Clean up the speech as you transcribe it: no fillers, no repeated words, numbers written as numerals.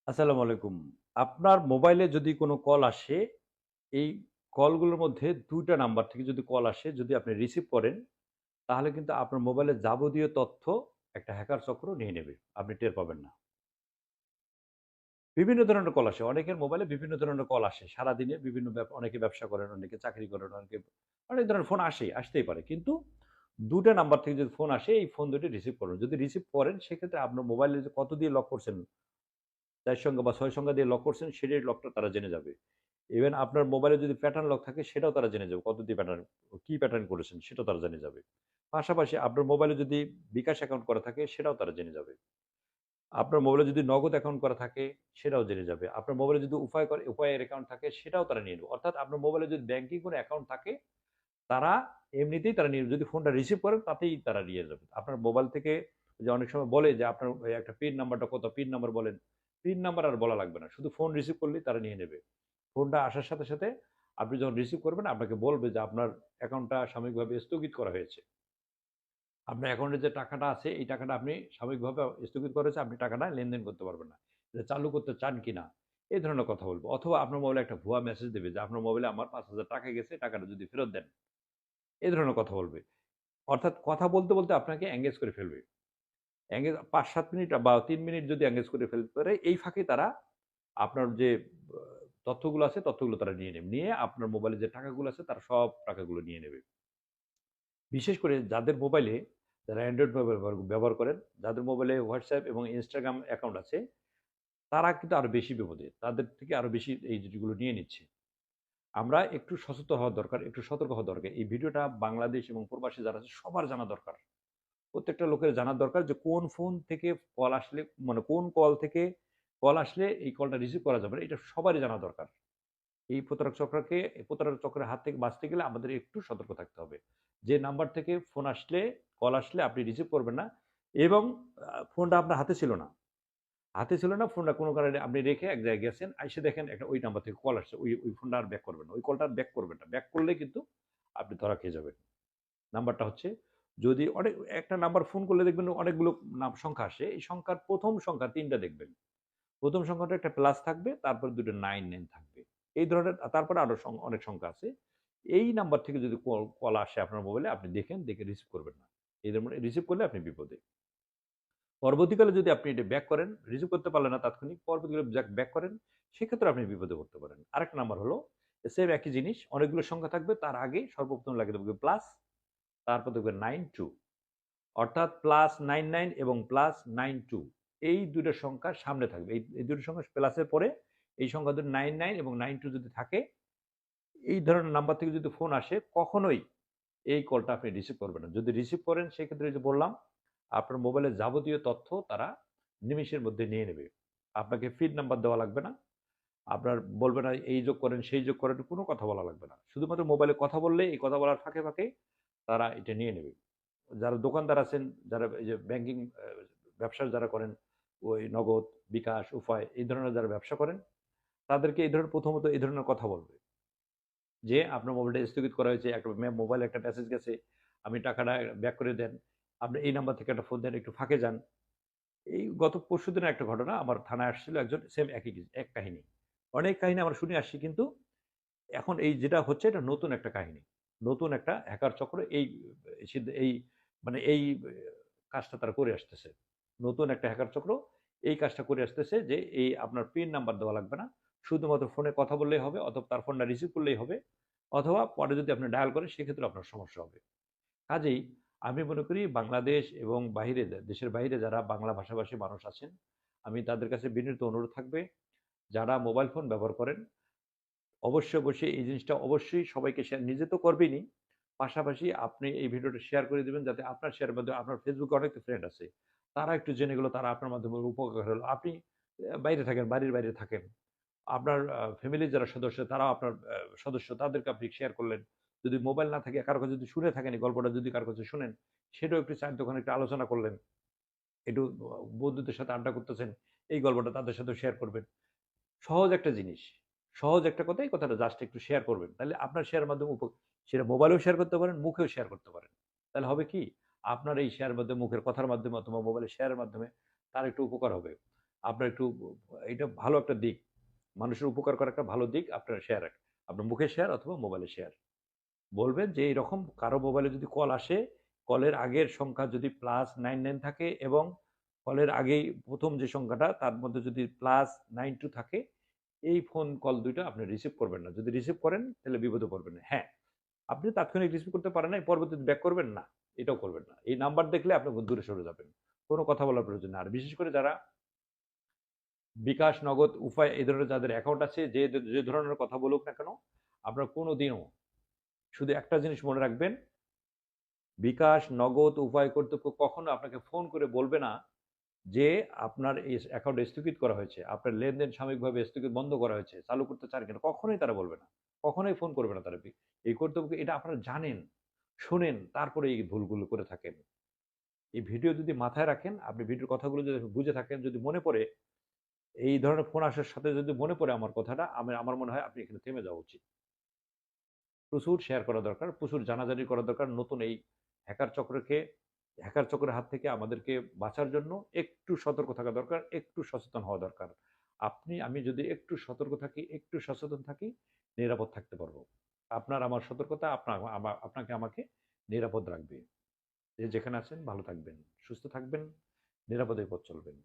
আসসালামু আলাইকুম। আপনার মোবাইলে যদি কোনো কল আসে, এই কলগুলোর মধ্যে ২ টা নাম্বার থেকে যদি কল আসে, যদি আপনি রিসিভ করেন, তাহলে কিন্তু আপনার মোবাইলের যাবতীয় তথ্য একটা হ্যাকার চক্র নিয়ে নেবে। আপনি টের পাবেন না। বিভিন্ন ধরনের কল আসে। অনেকের মোবাইলে বিভিন্ন ধরনের কল আসে। সারাদিনে বিভিন্ন অনেকে ব্যবসা করেন, অনেকে চাকরি করেন, অনেকে অনেক ধরনের ফোন আসেই, আসতেই পারে। কিন্তু ২ টা নাম্বার থেকে যদি ফোন আসে, এই ফোন দুটি রিসিভ করুন। যদি রিসিভ করেন, সেক্ষেত্রে আপনার মোবাইলে যে কত দিয়ে লক করছেন, ৪ সংখ্যা বা ৬ সংখ্যা দিয়ে লক করছেন, সেটার লকটা তারা জেনে যাবে। ইভেন আপনার মোবাইলে যদি প্যাটার্ন লক থাকে সেটাও তারা জেনে যাবে। কত দিয়ে প্যাটার্ন, কি প্যাটার্ন করেছেন সেটাও তারা জেনে যাবে। পাশাপাশি আপনার মোবাইলে যদি বিকাশ অ্যাকাউন্ট করা থাকে সেটাও তারা জেনে যাবে। আপনার মোবাইলে যদি নগদ অ্যাকাউন্ট করা থাকে সেটাও জেনে যাবে। আপনার মোবাইলে যদি উপায়ের অ্যাকাউন্ট থাকে সেটাও তারা নিয়ে নেবে। অর্থাৎ আপনার মোবাইলে যদি ব্যাংকিং কোনো অ্যাকাউন্ট থাকে তারা এমনিতেই তারা নিয়ে যদি ফোনটা রিসিভ করেন তাতেই তারা নিয়ে যাবে। আপনার মোবাইল থেকে যে অনেক সময় বলে যে আপনার ওই একটা পিন নাম্বারটা কত? পিন নাম্বার বলেন। পিন নাম্বার আর বলা লাগবে না। শুধু ফোন রিসিভ করলেই তারা নিয়ে নেবে। ফোনটা আসার সাথে, সাথে আপনি যখন রিসিভ করবেন আপনাকে বলবে যে আপনার অ্যাকাউন্টটা সাময়িকভাবে স্থগিত করা হয়েছে। আপনার অ্যাকাউন্টে যে টাকাটা আছে এই টাকাটা আপনি সাময়িকভাবে স্থগিত করা হয়েছে। আপনি টাকাটা লেনদেন করতে পারবেন না। এটা চালু করতে চান কিনা? এই ধরনের কথা বলব। অথবা আপনার মোবাইলে একটা ভুয়া মেসেজ দেবে যে আপনার মোবাইলে আমার ৳৫,০০০ গেছে, টাকাটা যদি ফেরত দেন। এই ধরনের কথা বলবে। অর্থাৎ কথা বলতে, বলতে আপনাকে এনগেজ করে ফেলবে। ৫-৭ মিনিট বা ৩ মিনিট যদি এনগেজ করে ফেলতে পারে, এই ফাঁকে তারা আপনার যে আ তথ্যগুলো আছে, তথ্যগুলো তারা নিয়ে নেবে। নিয়ে আপনার মোবাইলে যে টাকাগুলো আছে, তারা সব টাকাগুলো নিয়ে নেবে। বিশেষ করে যাদের মোবাইলে, যারা অ্যান্ড্রয়েড মোবাইল ব্যবহার করেন, যাদের মোবাইলে WhatsApp এবং Instagram অ্যাকাউন্ট আছে, তারা কিন্তু আরো বেশি বিপদে। তাদের থেকে আরো বেশি এই জিনিসগুলো নিয়ে নিচ্ছে। আমরা একটু সচেতন হওয়া দরকার, একটু সতর্ক হওয়া দরকার। এই ভিডিওটা বাংলাদেশ এবং প্রবাসী যারা আছে, সবার জানা দরকার। প্রত্যেকটা লোকের জানার দরকার যে কোন ফোন থেকে কল আসলে, মানে কোন কল থেকে কল আসলে এই কলটা রিসিভ করা যাবে না, এটা সবারই জানা দরকার। এই প্রতারক চক্রের হাত থেকে বাঁচতে গেলে আমাদের একটু সতর্ক থাকতে হবে। যে নাম্বার থেকে ফোন আসলে, কল আসলে আপনি রিসিভ করবেন না এবং ফোনটা আপনার হাতে ছিল না। হাতে ছিল না, ফোনটা কোনো কারণে আপনি রেখে এক জায়গায় গেছেন, আইসে দেখেন একটা ওই নাম্বার থেকে কল আসছে। ওই ফোনটা আর ব্যাক করবেন না। ওই কলটা আর ব্যাক করবেন না। ব্যাক করলে কিন্তু আপনি ধরা খেয়ে যাবেন। নাম্বারটা হচ্ছে, যদি একটা নাম্বার ফোন করলে দেখবেন অনেকগুলো সংখ্যা আসে। এই সংখ্যার ১ম সংখ্যা ৩ টা দেখবেন। ১ম সংখ্যাটা একটা প্লাস থাকবে, তারপরে ২ টা ৯ থাকবে। এই ধরনের তারপরে আরো অনেক সংখ্যা আছে। এই নাম্বার থেকে যদি কল আসে আপনার মোবাইলে, আপনি দেখেন, দেখে রিসিভ করবেন না। এদের মানে রিসিভ করলে আপনি বিপদে। পরবর্তীকালে যদি আপনি এটা ব্যাক করেন, রিসিভ করতে পারলেন না তাৎক্ষণিক, পরবর্তীকালে ব্যাক করেন, সেক্ষেত্রে আপনি বিপদে পড়তে পারেন। আরেকটা নাম্বার হলো, সেম একই জিনিস, অনেকগুলো সংখ্যা থাকবে, তার আগে সর্বপ্রথম লাগিয়ে দেবো প্লাস, তারপর দেখবেন 92, অর্থাৎ +99 এবং +92, এই ২ টা সংখ্যা সামনে থাকবে। এই ২ টো সংখ্যা প্লাসের পরে এই সংখ্যা দুটো 99 এবং 92 যদি থাকে, এই ধরনের নাম্বার থেকে যদি ফোন আসে, কখনোই এই কলটা আপনি রিসিভ করবেন না। যদি রিসিভ করেন, সেক্ষেত্রে যে বললাম, আপনার মোবাইলের যাবতীয় তথ্য তারা নিমেষের মধ্যে নিয়ে নেবে। আপনাকে ফিড নাম্বার দেওয়া লাগবে না। আপনার বলবে না এই যোগ করেন, সেই যোগ করেন, কোনো কথা বলা লাগবে না। শুধুমাত্র মোবাইলে কথা বললেই, এই কথা বলার ফাঁকে, ফাঁকে তারা এটা নিয়ে নেবে। যারা দোকানদার আছেন, যারা এই যে ব্যাংকিং ব্যবসা যারা করেন, ওই নগদ, বিকাশ, উপায় এই ধরনের যারা ব্যবসা করেন, তাদেরকে এই ধরনের প্রথমত এই ধরনের কথা বলবে যে, "আপনার মোবাইলটা স্থগিত করা হয়েছে। একটা মোবাইলে একটা মেসেজ গেছে। আপনি টাকাটা ব্যাক করে দেন। আপনি এই নাম্বার থেকে একটা ফোন দেন, একটু ফাঁকে যান।" এই গত পরশুদিনের একটা ঘটনা, আমার থানায় আসছিল একজন, সেম এক কাহিনী। অনেক কাহিনী আমরা শুনে আসছি, কিন্তু এখন এই যেটা হচ্ছে এটা নতুন একটা কাহিনী। নতুন একটা হ্যাকার চক্র এই এই মানে এই কাজটা তারা করে আসতেছে। নতুন একটা হ্যাকার চক্র এই কাজটা করে আসতেছে যে, এই আপনার পিন নাম্বার দেওয়া লাগবে না। শুধুমাত্র ফোনে কথা বললেই হবে, অথবা তার ফোনটা রিসিভ করলেই হবে, অথবা পরে যদি আপনি ডায়াল করেন সেক্ষেত্রেও আপনার সমস্যা হবে। কাজেই আমি মনে করি বাংলাদেশ এবং বাহিরে, দেশের বাইরে যারা বাংলা ভাষাভাষী মানুষ আছেন, আমি তাদের কাছে বিনীত অনুরোধ থাকবে, যারা মোবাইল ফোন ব্যবহার করেন, অবশ্যই, অবশ্যই এই জিনিসটা অবশ্যই সবাইকে শেয়ার, নিজে তো করবেনই। পাশাপাশি আপনি এই ভিডিওটা শেয়ার করে দিবেন, যাতে আপনার শেয়ারের মাধ্যমে আপনার ফেসবুকে অনেক তো ফ্রেন্ড আছে। তারা একটু জেনে গেল, তারা আপনার মাধ্যমে উপকার হলো। আপনি বাইরে থাকেন, বাড়ির বাইরে থাকেন। আপনার ফ্যামিলির যারা সদস্য, তারাও আপনার সদস্য, তাদেরকে আপনি শেয়ার করলেন। যদি মোবাইল না থাকে, কারো কাছে যদি শুনে থাকেন, এই গল্পটা যদি কারো কাছে শুনেন, সেটাও একটু চায়ের দোকানে একটু আলোচনা করলেন। একটু বন্ধুদের সাথে আড্ডা করতেছেন, এই গল্পটা তাদের সাথেও শেয়ার করবেন। সহজ একটা জিনিস। সহজ একটা কথা, এই কথাটা জাস্ট একটু শেয়ার করবেন। তাহলে আপনার শেয়ারের মাধ্যমে সেটা মোবাইলেও শেয়ার করতে পারেন, মুখেও শেয়ার করতে পারেন। তাহলে হবে কি? আপনার এই শেয়ারের মাধ্যমে, মুখের কথার মাধ্যমে অথবা মোবাইলে শেয়ারের মাধ্যমে তার একটু উপকার হবে। আপনার একটু এটা ভালো একটা দিক। মানুষের উপকার করা একটা ভালো দিক। আপনার শেয়ার, আপনার মুখে শেয়ার অথবা মোবাইলে শেয়ার। বলবেন যে এরকম কারো মোবাইলে যদি কল আসে, কলের আগের সংখ্যা যদি +99 থাকে এবং কলের আগেই ১ম যে সংখ্যাটা তার মধ্যে যদি +92 থাকে, এই ফোন কল ২ টা আপনি রিসিভ করবেন না। যদি রিসিভ করেন তাহলে বিপদে পড়বেন না। হ্যাঁ, আপনি তাৎক্ষণিক রিসিভ করতে পারেন নাই, পরবর্তীতে ব্যাক করবেন না। এটাও করবেন না। এই নাম্বার দেখলে আপনি দূরে সরে যাবেন। কোনো কথা বলার প্রয়োজন নেই। আর বিশেষ করে যারা বিকাশ, নগদ, উপায় এই ধরনের যাদের অ্যাকাউন্ট আছে যে ধরনের কথা বলুক না কেন, আপনারা কোনোদিনও শুধু একটা জিনিস মনে রাখবেন, বিকাশ, নগদ, উপায় কর্তৃপক্ষ কখনো আপনাকে ফোন করে বলবে না যে আপনার এই অ্যাকাউন্ট স্থগিত করা হয়েছে, আপনার লেনদেন সাময়িকভাবে স্থগিত বন্ধ করা হয়েছে, চালু করতে চান কিনা, কখনোই তারা বলবে না। কখনোই ফোন করবে না তারা। এই কর্তৃপক্ষ এটা আপনারা জানেন, শোনেন, তারপরে এই ভুলগুলো করে থাকেন। এই ভিডিও যদি মাথায় রাখেন, আপনি ভিডিওর কথাগুলো যদি বুঝে থাকেন, যদি মনে পড়ে এই ধরনের ফোন আসার সাথে যদি মনে পড়ে আমার কথাটা, আমার মনে হয় আপনি এখানে থেমে যাওয়া উচিত। প্রচুর শেয়ার করা দরকার, প্রচুর জানাজানি করা দরকার। নতুন এই হ্যাকার চক্রকে, হ্যাকার চক্রের হাত থেকে আমাদেরকে বাঁচার জন্য একটু সতর্ক থাকা দরকার, একটু সচেতন হওয়া দরকার। আপনি আমি যদি একটু সতর্ক থাকি, একটু সচেতন থাকি, নিরাপদ থাকতে পারবো। আপনার আমার সতর্কতা আপনাকে আমাকে নিরাপদ রাখবে। যে যেখানে আছেন ভালো থাকবেন, সুস্থ থাকবেন, নিরাপদে পথ চলবেন।